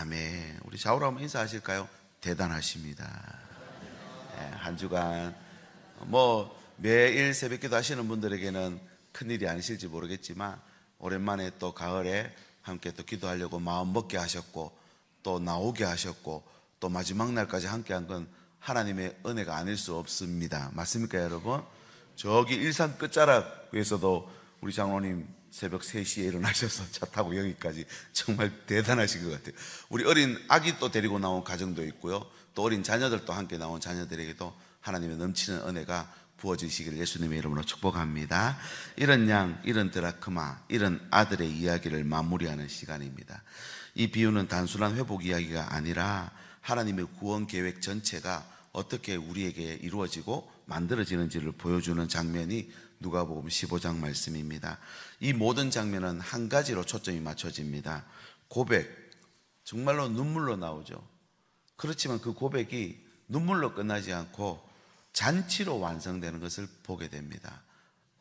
아멘. 우리 좌우로 한번 인사하실까요? 대단하십니다. 한 주간 매일 새벽기도 하시는 분들에게는 큰일이 아니실지 모르겠지만 오랜만에 또 가을에 함께 또 기도하려고 마음 먹게 하셨고 또 나오게 하셨고 또 마지막 날까지 함께 한 건 하나님의 은혜가 아닐 수 없습니다. 맞습니까 여러분? 저기 일산 끝자락에서도 우리 장로님 새벽 3시에 일어나셔서 차 타고 여기까지 정말 대단하신 것 같아요. 우리 어린 아기 또 데리고 나온 가정도 있고요, 또 어린 자녀들도 함께 나온 자녀들에게도 하나님의 넘치는 은혜가 부어지시기를 예수님의 이름으로 축복합니다. 이런 양, 이런 드라크마, 이런 아들의 이야기를 마무리하는 시간입니다. 이 비유는 단순한 회복 이야기가 아니라 하나님의 구원 계획 전체가 어떻게 우리에게 이루어지고 만들어지는지를 보여주는 장면이 누가복음 15장 말씀입니다. 이 모든 장면은 한 가지로 초점이 맞춰집니다. 고백, 정말로 눈물로 나오죠. 그렇지만 그 고백이 눈물로 끝나지 않고 잔치로 완성되는 것을 보게 됩니다.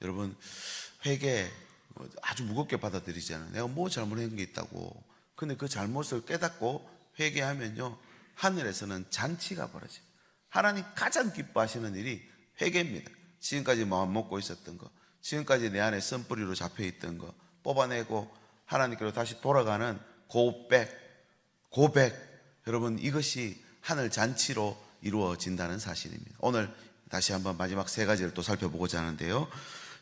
여러분, 회개 아주 무겁게 받아들이잖아요. 내가 뭐 잘못한 게 있다고. 근데 그 잘못을 깨닫고 회개하면요, 하늘에서는 잔치가 벌어집니다. 하나님 가장 기뻐하시는 일이 회개입니다. 지금까지 마음 먹고 있었던 거, 지금까지 내 안에 쓴뿌리로 잡혀있던 거 뽑아내고 하나님께로 다시 돌아가는 고백. 여러분, 이것이 하늘 잔치로 이루어진다는 사실입니다. 오늘 다시 한번 마지막 3가지를 또 살펴보고자 하는데요,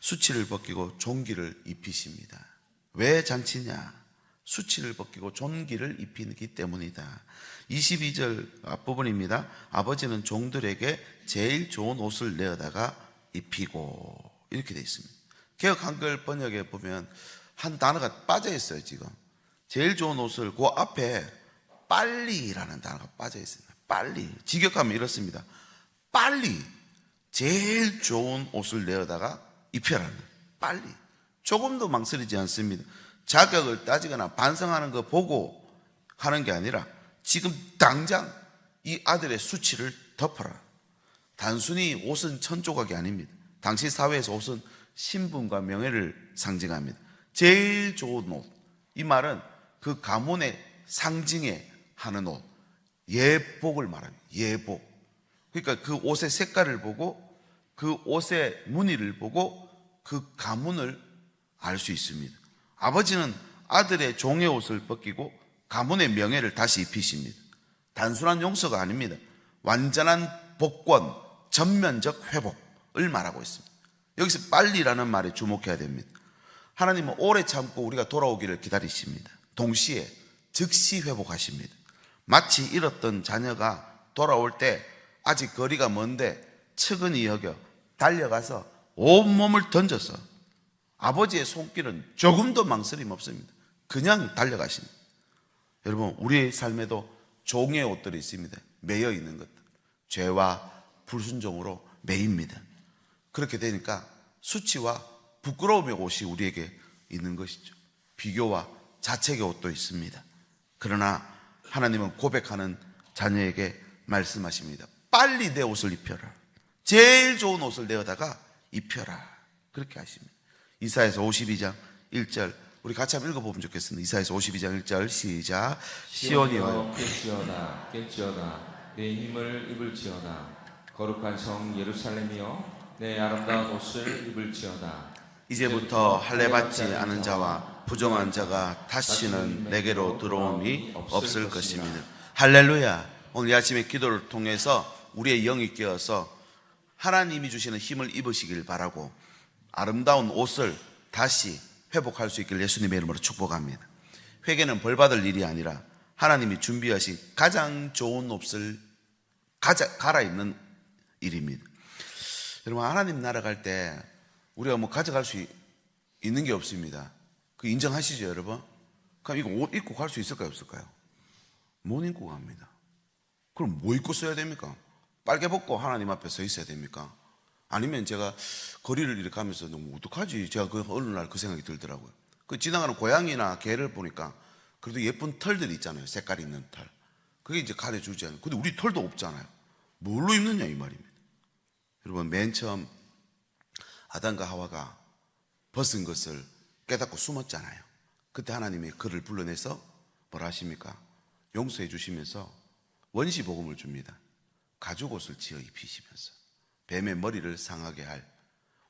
수치를 벗기고 존귀를 입히십니다. 왜 잔치냐? 수치를 벗기고 존귀를 입히기 때문이다. 22절 앞부분입니다. 아버지는 종들에게 제일 좋은 옷을 내어다가 입히고, 이렇게 되어 있습니다. 개역 한글 번역에 보면 한 단어가 빠져 있어요. 지금 제일 좋은 옷을, 그 앞에 빨리라는 단어가 빠져 있습니다. 빨리. 직역하면 이렇습니다. 빨리 제일 좋은 옷을 내어다가 입혀라는 거예요. 빨리. 조금도 망설이지 않습니다. 자격을 따지거나 반성하는 거 보고 하는 게 아니라 지금 당장 이 아들의 수치를 덮어라. 단순히 옷은 천조각이 아닙니다. 당시 사회에서 옷은 신분과 명예를 상징합니다. 제일 좋은 옷, 이 말은 그 가문의 상징에 하는 옷, 예복을 말합니다. 예복. 그러니까 그 옷의 색깔을 보고 그 옷의 무늬를 보고 그 가문을 알 수 있습니다. 아버지는 아들의 종의 옷을 벗기고 가문의 명예를 다시 입히십니다. 단순한 용서가 아닙니다. 완전한 복권, 전면적 회복을 말하고 있습니다. 여기서 빨리라는 말에 주목해야 됩니다. 하나님은 오래 참고 우리가 돌아오기를 기다리십니다. 동시에 즉시 회복하십니다. 마치 잃었던 자녀가 돌아올 때 아직 거리가 먼데 측은히 여겨 달려가서 온몸을 던져서, 아버지의 손길은 조금도 망설임 없습니다. 그냥 달려가십니다. 여러분, 우리의 삶에도 종의 옷들이 있습니다. 매여 있는 것들, 죄와 불순종으로 매입니다. 그렇게 되니까 수치와 부끄러움의 옷이 우리에게 있는 것이죠. 비교와 자책의 옷도 있습니다. 그러나 하나님은 고백하는 자녀에게 말씀하십니다. 빨리 내 옷을 입혀라. 제일 좋은 옷을 내어다가 입혀라. 그렇게 하십니다. 이사야서 52장 1절, 우리 같이 한번 읽어보면 좋겠습니다. 이사야서 52장 1절 시작. 시온이여 깰지어다 내 힘을 입을지어다. 거룩한 성 예루살렘이여 내 아름다운 옷을 입을지어다. 이제부터 할례받지 않은 자와 부정한 자가 다시는 내게로 들어옴이 없을 것입니다. 할렐루야. 오늘 이 아침에 기도를 통해서 우리의 영이 깨어서 하나님이 주시는 힘을 입으시길 바라고 아름다운 옷을 다시 회복할 수 있길 예수님의 이름으로 축복합니다. 회개는 벌받을 일이 아니라 하나님이 준비하신 가장 좋은 옷을 갈아입는 일입니다. 여러분, 하나님 나라 갈 때 우리가 가져갈 수 있는 게 없습니다. 그 인정하시죠 여러분? 그럼 이거 옷 입고 갈 수 있을까요 없을까요? 못 입고 갑니다. 그럼 뭐 입고 써야 됩니까? 빨개 벗고 하나님 앞에 서 있어야 됩니까? 아니면 제가 거리를 이렇게 가면서 너무 어떡하지? 제가 어느 날 그 생각이 들더라고요. 그 지나가는 고양이나 개를 보니까 그래도 예쁜 털들이 있잖아요. 색깔 있는 털. 그게 이제 가려주지 않아요. 근데 우리 털도 없잖아요. 뭘로 입느냐 이 말입니다. 여러분, 맨 처음 아담과 하와가 벗은 것을 깨닫고 숨었잖아요. 그때 하나님이 그를 불러내서 뭐라 하십니까? 용서해 주시면서 원시복음을 줍니다. 가죽옷을 지어 입히시면서 뱀의 머리를 상하게 할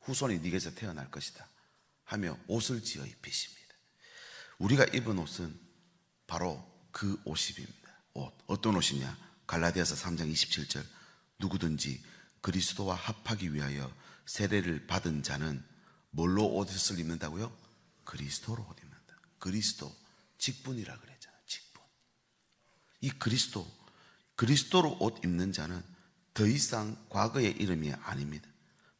후손이 네게서 태어날 것이다 하며 옷을 지어 입히십니다. 우리가 입은 옷은 바로 그 옷입니다. 옷. 어떤 옷이냐? 갈라디아서 3장 27절 누구든지 그리스도와 합하기 위하여 세례를 받은 자는 뭘로 옷을 입는다고요? 그리스도로 옷 입는다. 그리스도, 직분이라 그랬잖아요. 직분. 이 그리스도로 옷 입는 자는 더 이상 과거의 이름이 아닙니다.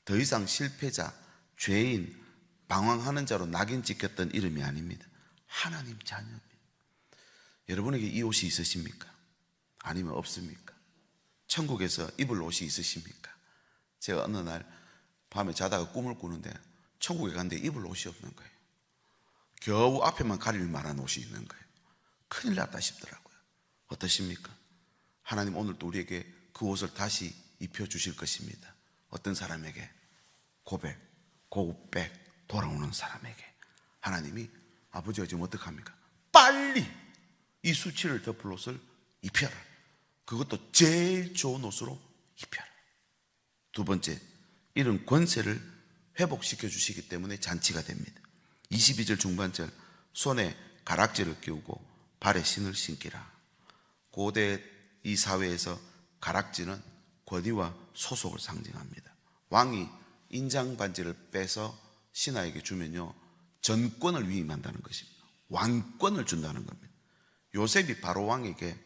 더 이상 실패자, 죄인, 방황하는 자로 낙인 찍혔던 이름이 아닙니다. 하나님 자녀입니다. 여러분에게 이 옷이 있으십니까? 아니면 없습니까? 천국에서 입을 옷이 있으십니까? 제가 어느 날 밤에 자다가 꿈을 꾸는데 천국에 갔는데 입을 옷이 없는 거예요. 겨우 앞에만 가릴 만한 옷이 있는 거예요. 큰일 났다 싶더라고요. 어떠십니까? 하나님 오늘도 우리에게 그 옷을 다시 입혀주실 것입니다. 어떤 사람에게? 고백, 고백 돌아오는 사람에게 하나님이 아버지가 지금 어떡합니까? 빨리 이 수치를 덮을 옷을 입혀라. 그것도 제일 좋은 옷으로 입혀라. 두 번째, 이런 권세를 회복시켜 주시기 때문에 잔치가 됩니다. 22절 중반절 손에 가락지를 끼우고 발에 신을 신기라. 고대 이 사회에서 가락지는 권위와 소속을 상징합니다. 왕이 인장 반지를 빼서 신하에게 주면요 전권을 위임한다는 것입니다. 왕권을 준다는 겁니다. 요셉이 바로 왕에게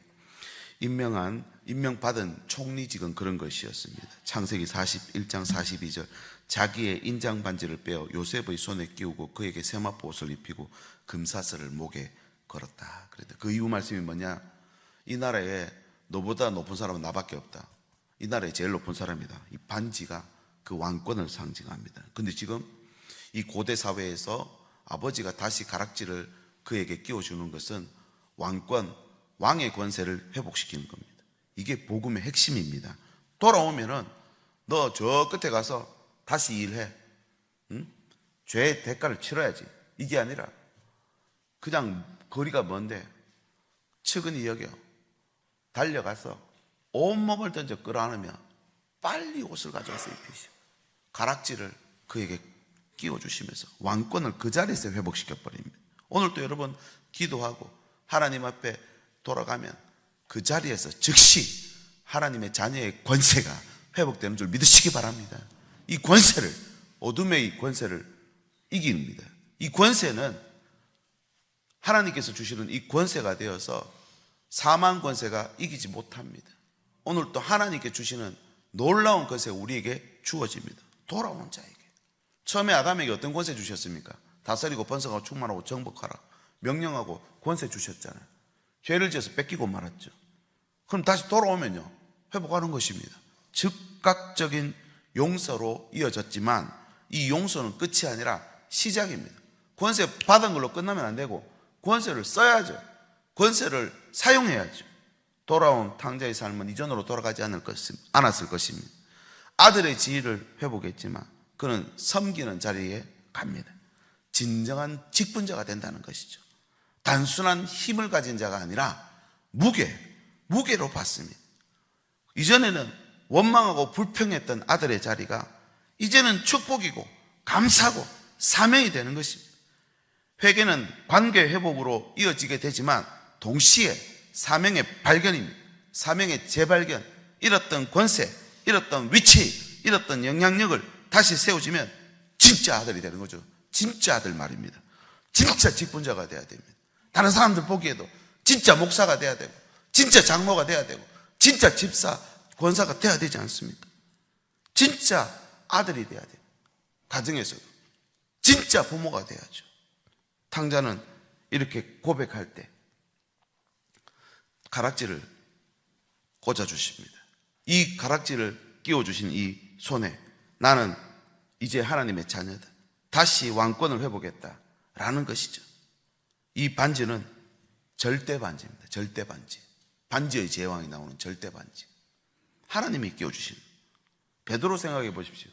임명받은 총리직은 그런 것이었습니다. 창세기 41장 42절 자기의 인장 반지를 빼어 요셉의 손에 끼우고 그에게 세마포 옷을 입히고 금사슬을 목에 걸었다. 그랬다. 그 이후 말씀이 뭐냐? 이 나라에 너보다 높은 사람은 나밖에 없다. 이 나라에 제일 높은 사람이다. 이 반지가 그 왕권을 상징합니다. 근데 지금 이 고대 사회에서 아버지가 다시 가락지를 그에게 끼워주는 것은 왕권, 왕의 권세를 회복시키는 겁니다. 이게 복음의 핵심입니다. 돌아오면은 너 저 끝에 가서 다시 일해. 응? 죄의 대가를 치러야지. 이게 아니라 그냥 거리가 먼데 측은히 여겨 달려가서 온몸을 던져 끌어안으며 빨리 옷을 가져와서 입히시오. 가락지를 그에게 끼워주시면서 왕권을 그 자리에서 회복시켜버립니다. 오늘도 여러분 기도하고 하나님 앞에 돌아가면 그 자리에서 즉시 하나님의 자녀의 권세가 회복되는 줄 믿으시기 바랍니다. 이 권세를, 어둠의 권세를 이깁니다. 이 권세는 하나님께서 주시는 이 권세가 되어서 사망 권세가 이기지 못합니다. 오늘 또 하나님께 주시는 놀라운 권세가 우리에게 주어집니다. 돌아오는 자에게. 처음에 아담에게 어떤 권세 주셨습니까? 다스리고 번성하고 충만하고 정복하라 명령하고 권세 주셨잖아요. 죄를 지어서 뺏기고 말았죠. 그럼 다시 돌아오면요 회복하는 것입니다. 즉각적인 용서로 이어졌지만 이 용서는 끝이 아니라 시작입니다. 권세 받은 걸로 끝나면 안 되고 권세를 써야죠. 권세를 사용해야죠. 돌아온 탕자의 삶은 이전으로 돌아가지 않았을 것입니다. 아들의 지위를 회복했지만 그는 섬기는 자리에 갑니다. 진정한 직분자가 된다는 것이죠. 단순한 힘을 가진 자가 아니라 무게로 받습니다. 이전에는 원망하고 불평했던 아들의 자리가 이제는 축복이고 감사고 사명이 되는 것입니다. 회개는 관계 회복으로 이어지게 되지만 동시에 사명의 발견입니다. 사명의 재발견, 잃었던 권세, 잃었던 위치, 잃었던 영향력을 다시 세워지면 진짜 아들이 되는 거죠. 진짜 아들 말입니다. 진짜 직분자가 돼야 됩니다. 다른 사람들 보기에도 진짜 목사가 돼야 되고 진짜 장로가 돼야 되고 진짜 집사, 권사가 돼야 되지 않습니까? 진짜 아들이 돼야 돼요. 가정에서도 진짜 부모가 돼야죠. 탕자는 이렇게 고백할 때 가락지를 꽂아주십니다. 이 가락지를 끼워주신 이 손에 나는 이제 하나님의 자녀다. 다시 왕권을 회복했다라는 것이죠. 이 반지는 절대 반지입니다. 절대 반지. 반지의 제왕이 나오는 절대 반지. 하나님이 끼워주신. 베드로 생각해 보십시오.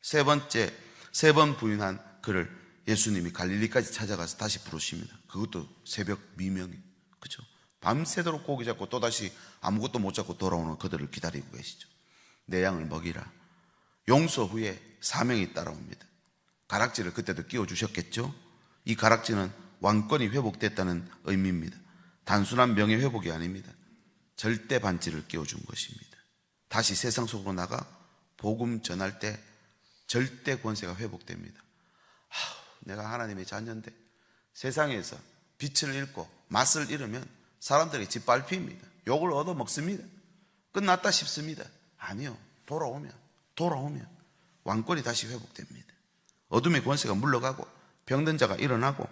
세 번 부인한 그를 예수님이 갈릴리까지 찾아가서 다시 부르십니다. 그것도 새벽 미명이. 그죠? 밤새도록 고기 잡고 또다시 아무것도 못 잡고 돌아오는 그들을 기다리고 계시죠. 내 양을 먹이라. 용서 후에 사명이 따라옵니다. 가락지를 그때도 끼워주셨겠죠. 이 가락지는 왕권이 회복됐다는 의미입니다. 단순한 명예 회복이 아닙니다. 절대 반지를 끼워준 것입니다. 다시 세상 속으로 나가 복음 전할 때 절대 권세가 회복됩니다. 내가 하나님의 자녀인데 세상에서 빛을 잃고 맛을 잃으면 사람들이 짓밟힙니다. 욕을 얻어먹습니다. 끝났다 싶습니다. 아니요. 돌아오면 왕권이 다시 회복됩니다. 어둠의 권세가 물러가고 병든 자가 일어나고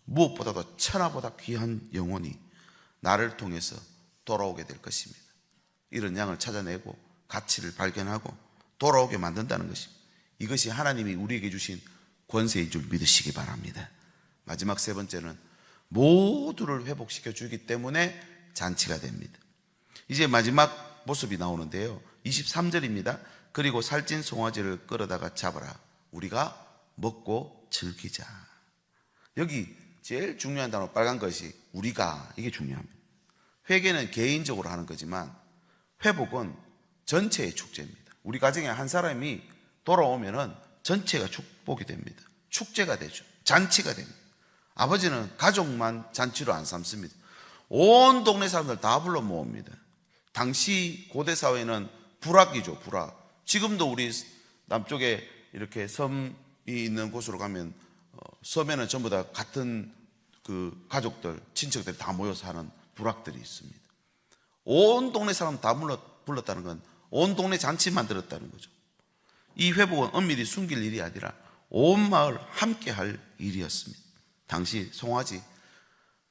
무엇보다도 천하보다 귀한 영혼이 나를 통해서 돌아오게 될 것입니다. 이런 양을 찾아내고 가치를 발견하고 돌아오게 만든다는 것입니다. 이것이 하나님이 우리에게 주신 권세인 줄 믿으시기 바랍니다. 마지막 세 번째는 모두를 회복시켜 주기 때문에 잔치가 됩니다. 이제 마지막 모습이 나오는데요, 23절입니다. 그리고 살찐 송아지를 끌어다가 잡아라. 우리가 먹고 즐기자. 여기 제일 중요한 단어 빨간 것이 우리가, 이게 중요합니다. 회개는 개인적으로 하는 거지만 회복은 전체의 축제입니다. 우리 가정에 한 사람이 돌아오면은 전체가 축복이 됩니다. 축제가 되죠. 잔치가 됩니다. 아버지는 가족만 잔치로 안 삼습니다. 온 동네 사람들 다 불러 모읍니다. 당시 고대 사회는 부락이죠, 부락. 지금도 우리 남쪽에 이렇게 섬이 있는 곳으로 가면 섬에는 전부 다 같은 그 가족들, 친척들이 다 모여서 하는 부락들이 있습니다. 온 동네 사람 다 불렀다는 건 온 동네 잔치 만들었다는 거죠. 이 회복은 엄밀히 숨길 일이 아니라 온 마을 함께 할 일이었습니다. 당시 송아지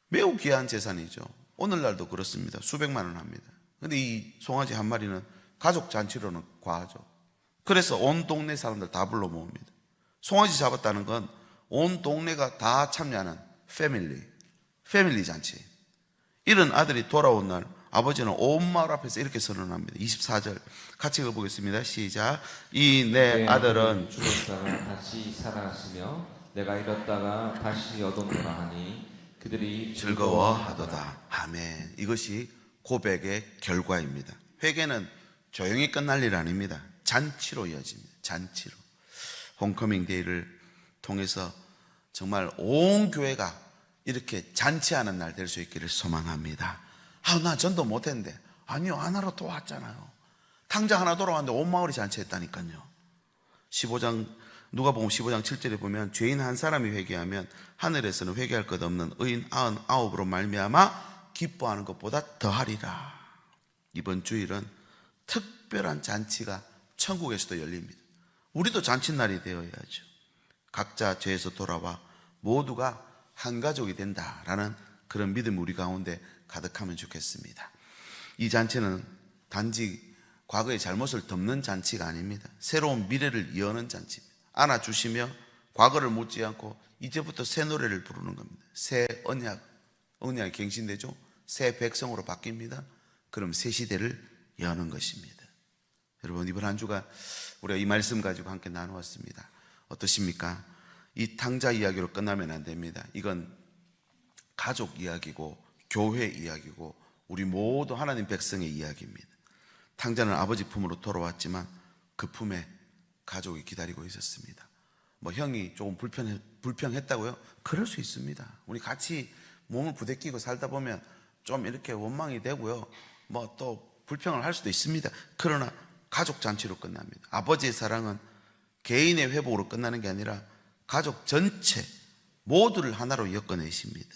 매우 귀한 재산이죠. 오늘날도 그렇습니다. 수백만 원 합니다. 근데 이 송아지 한 마리는 가족 잔치로는 과하죠. 그래서 온 동네 사람들 다 불러 모읍니다. 송아지 잡았다는 건 온 동네가 다 참여하는 패밀리 잔치. 이런 아들이 돌아온 날 아버지는 온 마을 앞에서 이렇게 선언합니다. 24절 같이 읽어보겠습니다. 시작. 이 내 아들은 죽었다가 다시 살아났으며 내가 잃었다가 다시 얻었노라 하니 그들이 즐거워하도다. 아멘. 이것이 고백의 결과입니다. 회개는 조용히 끝날 일 아닙니다. 잔치로 이어집니다. 잔치로. 홈커밍 데이를 통해서 정말 온 교회가 이렇게 잔치하는 날 될 수 있기를 소망합니다. 나 전도 못했는데. 아니요, 하나로 또 왔잖아요. 탕자 하나 돌아왔는데 온 마을이 잔치했다니까요. 15장 누가복음 15장 7절에 보면 죄인 한 사람이 회개하면 하늘에서는 회개할 것 없는 의인 99으로 말미암아 기뻐하는 것보다 더하리라. 이번 주일은 특별한 잔치가 천국에서도 열립니다. 우리도 잔칫날이 되어야죠. 각자 죄에서 돌아와 모두가 한 가족이 된다라는 그런 믿음이 우리 가운데 가득하면 좋겠습니다. 이 잔치는 단지 과거의 잘못을 덮는 잔치가 아닙니다. 새로운 미래를 여는 잔치입니다. 안아주시며 과거를 묻지 않고 이제부터 새 노래를 부르는 겁니다. 새 언약이 갱신되죠. 새 백성으로 바뀝니다. 그럼 새 시대를 여는 것입니다. 여러분, 이번 한 주가 우리가 이 말씀 가지고 함께 나누었습니다. 어떠십니까? 이 탕자 이야기로 끝나면 안 됩니다. 이건 가족 이야기고 교회 이야기고 우리 모두 하나님 백성의 이야기입니다. 탕자는 아버지 품으로 돌아왔지만 그 품에 가족이 기다리고 있었습니다. 형이 조금 불평했다고요? 그럴 수 있습니다. 우리 같이 몸을 부대끼고 살다 보면 좀 이렇게 원망이 되고요. 또 불평을 할 수도 있습니다. 그러나 가족 잔치로 끝납니다. 아버지의 사랑은 개인의 회복으로 끝나는 게 아니라 가족 전체 모두를 하나로 엮어내십니다.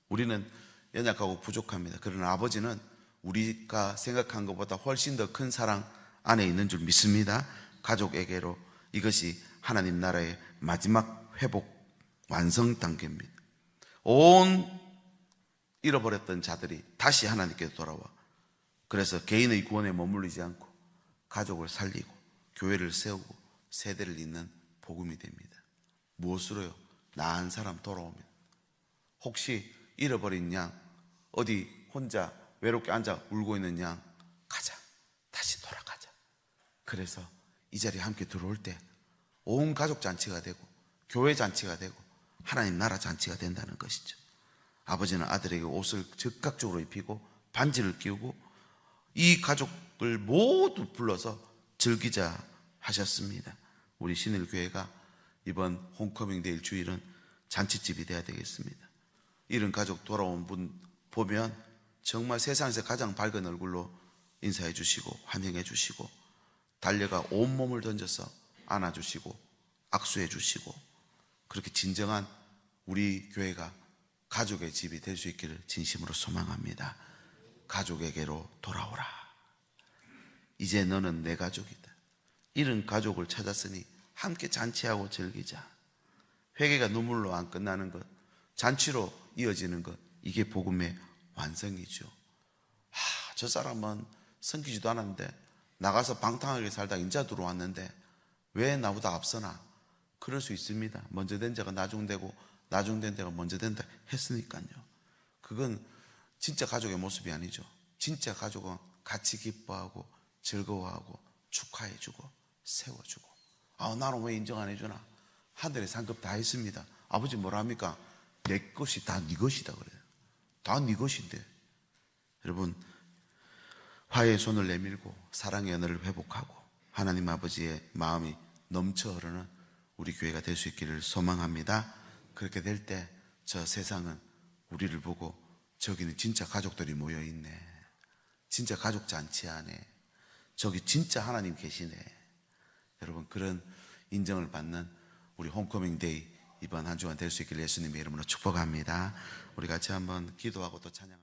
우리는 연약하고 부족합니다. 그러나 아버지는 우리가 생각한 것보다 훨씬 더 큰 사랑 안에 있는 줄 믿습니다. 가족에게로 이것이 하나님 나라의 마지막 회복 완성 단계입니다. 온 잃어버렸던 자들이 다시 하나님께 돌아와 그래서 개인의 구원에 머물리지 않고 가족을 살리고 교회를 세우고 세대를 잇는 복음이 됩니다. 무엇으로요? 나 한 사람 돌아오면. 혹시 잃어버린 양, 어디 혼자 외롭게 앉아 울고 있는 양, 가자, 다시 돌아가자. 그래서 이 자리에 함께 들어올 때 온 가족 잔치가 되고 교회 잔치가 되고 하나님 나라 잔치가 된다는 것이죠. 아버지는 아들에게 옷을 즉각적으로 입히고 반지를 끼우고 이 가족을 모두 불러서 즐기자 하셨습니다. 우리 신일교회가 이번 홈커밍 데이 주일은 잔치집이 돼야 되겠습니다. 이런 가족 돌아온 분 보면 정말 세상에서 가장 밝은 얼굴로 인사해 주시고 환영해 주시고 달려가 온몸을 던져서 안아주시고 악수해 주시고 그렇게 진정한 우리 교회가 가족의 집이 될 수 있기를 진심으로 소망합니다. 가족에게로 돌아오라. 이제 너는 내 가족이다. 이런 가족을 찾았으니 함께 잔치하고 즐기자. 회개가 눈물로 안 끝나는 것, 잔치로 이어지는 것, 이게 복음의 완성이죠. 저 사람은 섬기지도 않았는데 나가서 방탕하게 살다 인자 들어왔는데 왜 나보다 앞서나? 그럴 수 있습니다. 먼저 된 자가 나중되고 나중된 자가 먼저 된다 했으니까요. 그건 진짜 가족의 모습이 아니죠. 진짜 가족은 같이 기뻐하고 즐거워하고 축하해주고 세워주고. 나는 왜 인정 안 해주나? 하늘의 상급 다 했습니다. 아버지 뭐라 합니까? 내 것이 다 네 것이다 그래요. 다 네 것인데. 여러분, 화해의 손을 내밀고 사랑의 언어를 회복하고 하나님 아버지의 마음이 넘쳐 흐르는 우리 교회가 될 수 있기를 소망합니다. 그렇게 될 때 저 세상은 우리를 보고 저기는 진짜 가족들이 모여있네, 진짜 가족 잔치 하네, 저기 진짜 하나님 계시네. 여러분, 그런 인정을 받는 우리 홈커밍 데이 이번 한 주간 될 수 있기를 예수님의 이름으로 축복합니다. 우리 같이 한번 기도하고 또 찬양합니다.